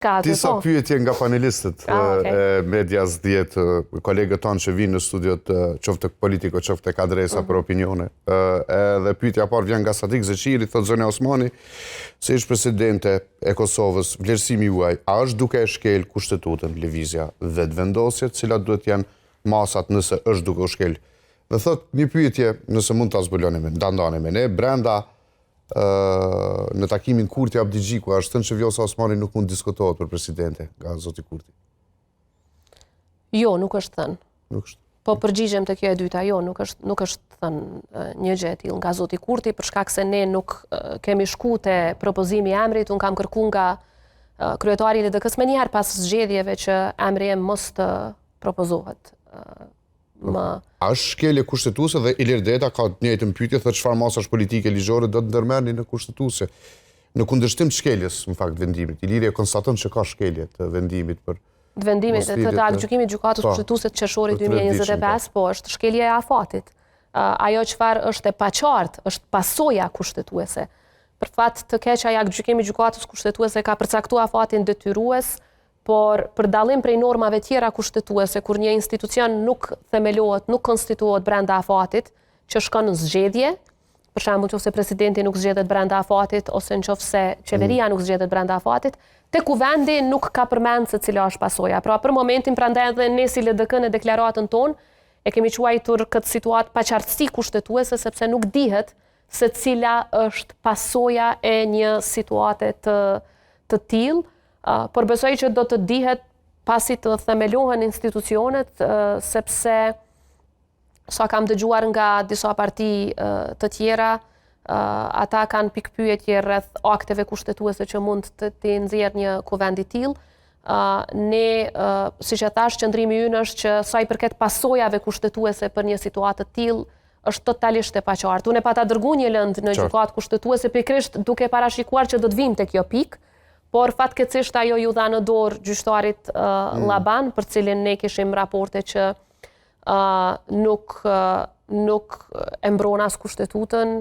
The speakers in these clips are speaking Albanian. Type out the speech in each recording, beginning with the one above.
Disa pyetje nga panelistët e Medias 10, kolegët tonë që vinë në studiot qoftë politiko, qoftë adresa për opinione. Edhe pyetja parë vjen nga Sadik Zeqiri, thotë zonja Osmani, se ish presidente e Kosovës, vlerësimi juaj, a është duke e shkel kushtetutën lëvizja vetëvendosje, cilat duhet janë masat nëse është duke u shkel? Dhe thotë një pyetje, nëse mund ta zbuloni me ndandane me ne, brenda në takimin Kurti Abdi Gjiku, është thënë që Vjosa Osmani nuk mund diskutohet për presidente nga zoti Kurti. Jo, nuk është thënë. Nuk është. Po përgjigjem të kjo e dyta, jo, nuk është thënë një gjë e tillë nga zoti Kurti, për shkak se ne nuk kemi shku te propozimi i emrit, unë kam kërkuar nga kryetari i LDK-s më njëherë pas zgjedhjeve që emri im mos të propozohet. A është shkelje kushtetuese dhe Ilir Deta ka të njëjtën pyetje, thotë çfarë masash politike ligjore do të ndërmerrni në kushtetuese? Në kundërshtim të shkeljes, në fakt, vendimit. Iliri e konstaton që ka shkelje të vendimit për vendimit të aktgjykimit të gjykatës kushtetuese të qershorit 2025, po është shkelje e afatit. Ajo çfarë është e paqartë është pasoja kushtetuese. Për fat të keq, ai aktgjykimi i gjykatës kushtetuese ka përcaktuar afatin detyrues, por për dallim prej normave tjera kushtetuese, kur një institucion nuk themelohet, nuk konstituohet brenda afatit, që shkon në zgjedhje, për shembull nëse presidenti nuk zgjedhet brenda afatit ose nëse qeveria nuk zgjedhet brenda afatit, te kuvendi nuk ka përmend se cila është pasoja. Pra për momentin prandaj edhe ne si LDK në deklaratën tonë e kemi quajtur këtë situatë paqartësi kushtetuese sepse nuk dihet se cila është pasoja e një situate të tillë. Por besoj që do të dihet pasi të themelohen institucionet, sepse sa kam dëgjuar nga disa parti të tjera, ata kanë pikpyetje rreth akteve kushtetuese që mund të nxjerrë një kuvend i tillë. Ne, siç e thash, qëndrimi ynë është që sa i përket pasojave kushtetuese për një situatë të tillë është totalisht e paqartë. Unë pata dërguar një lëndë në gjykatë kushtetuese pikërisht duke parashikuar që do të vim te kjo pikë. Por fatkeqësisht ajo ju dha në dorë gjyqtarit Llaban, për cilin ne kishim raporte që nuk e mbron as kushtetutën,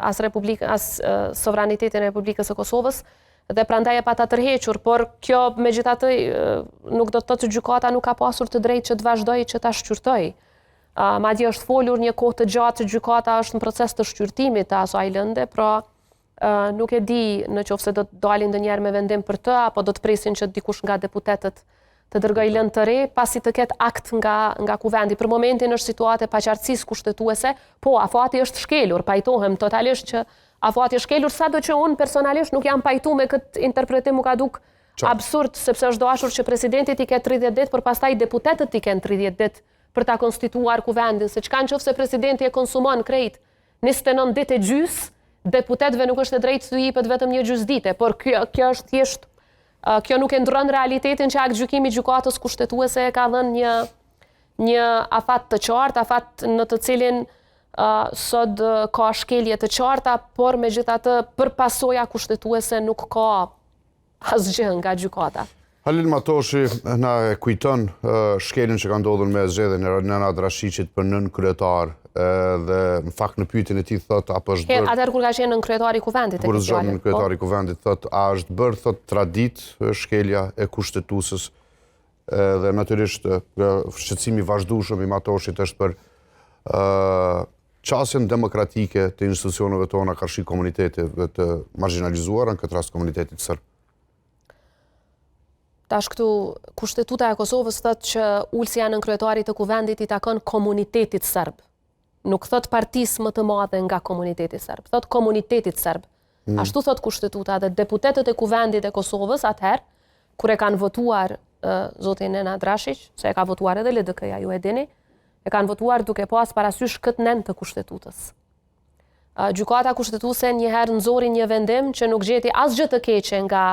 as sovranitetin e Republikës së Kosovës, dhe prandaj e pata tërhequr, por kjo megjithatë nuk do të thotë që gjykata nuk ka pasur të drejtë që të vazhdojë që ta shqyrtoj. Madje është folur një kohë të gjatë që gjykata është në proces të shqyrtimit të asaj lënde, pra nuk e di nëse do të dalin ndonjëherë me vendim për të, apo do të presin që dikush nga deputetët të dërgojë lëndë të re, pasi të ketë akt nga kuvendi. Për momentin është situatë e paqartësisë kushtetuese, po afati është shkelur, pajtohem totalisht që afati është shkelur, sado që unë personalisht nuk jam pajtuar me këtë interpretim, më ka duk absurd, sepse është dashur që presidenti t'i ketë 30 ditë, por pastaj deputetët t'i kenë 30 ditë për ta konstituar kuvendin, se çka nëse presidenti e konsumon krejt 29 ditë e gjys, deputetëve nuk është e drejtë të jipet vetëm një gjysdite, por kjo është thjesht, kjo nuk e ndron realitetin që aktgjykimi i gjykatës kushtetuese ka dhënë një afat të qartë, afat në të cilin sot ka shkelje të qarta, por megjithatë për pasoja kushtetuese nuk ka asgjë nga gjykata. Halil Matoshi na e kujton shkeljen që ka ndodhur me zgjedhjen e Nenad Rashiqit për nën kryetar, dhe në fakt në pyetjen e tij thotë apo është bërë atëherë kur ka qenë nën kryetari i kuvendit kur zgjon në kryetari i kuvendit thotë a është bërë thotë traditë shkelja e kushtetuesës, dhe natyrisht shqetësimi i vazhdueshëm i Matoshit është për qasjen demokratike të institucioneve tona karshi komuniteteve të marginalizuara, në këtë rast komunitetit serb. Tash këtu kushtetuta e Kosovës thotë që ulësia nën kryetarit të kuvendit i takon komunitetit serb. Nuk thot partisë më të madhe nga komuniteti serb, thot komunitetit serb. Ashtu thot kushtetuta, dhe deputetët e kuvendit e Kosovës atëherë, kur e kanë votuar zotin Nenad Rashiq, se e ka votuar edhe LDK-ja, ju e dini, e kanë votuar duke pas parasysh këtë nen të kushtetutës. Gjykata kushtetuese njëherë nxori një vendim që nuk gjeti asgjë të keqe nga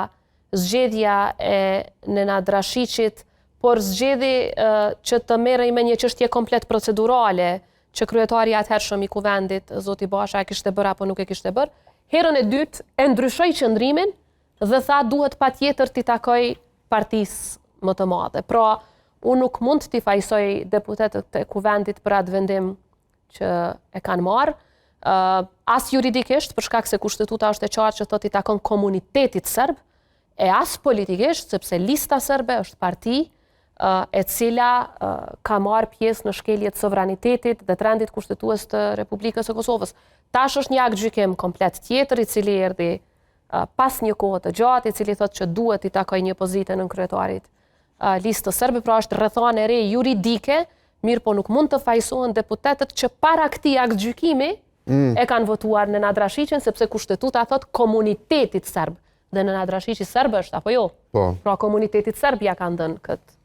zgjedhja e Nenad Rashiqit, por zgjedhje që të merrej me një çështje komplet procedurale, që kryetari atëhershëm i kuvendit, zoti Basha, e kishte bërë apo nuk e kishte bërë, herën e dytë e ndryshoi qëndrimin dhe tha duhet patjetër t'i takoj partisë më të madhe. Pra, unë nuk mund t'i fajsoj deputetët e kuvendit për atë vendim që e kanë marrë, as juridikisht, për shkak se kushtetuta është e qartë që thotë i takon komunitetit serb, e as politikisht, sepse Lista Serbe është parti e cila ka marrë pjesë në shkelje të sovranitetit dhe të rendit kushtetues të Republikës së Kosovës. Tash është një akt gjykim komplet tjetër, i cili erdhi pas një kohë të gjatë, i cili thotë që duhet i takoj një pozitë në kryetarit Listës Serbe, pra është rrethane re juridike, mirë po nuk mund të fajsohen deputetët që para këtij akt gjykimi e kanë votuar në Nadrashiqin, sepse kushtetuta thotë komunitetit serb. Dhe në Nadrashiqi serb është, apo jo? Po. Pra komunitetit serb ja kanë dhënë këtë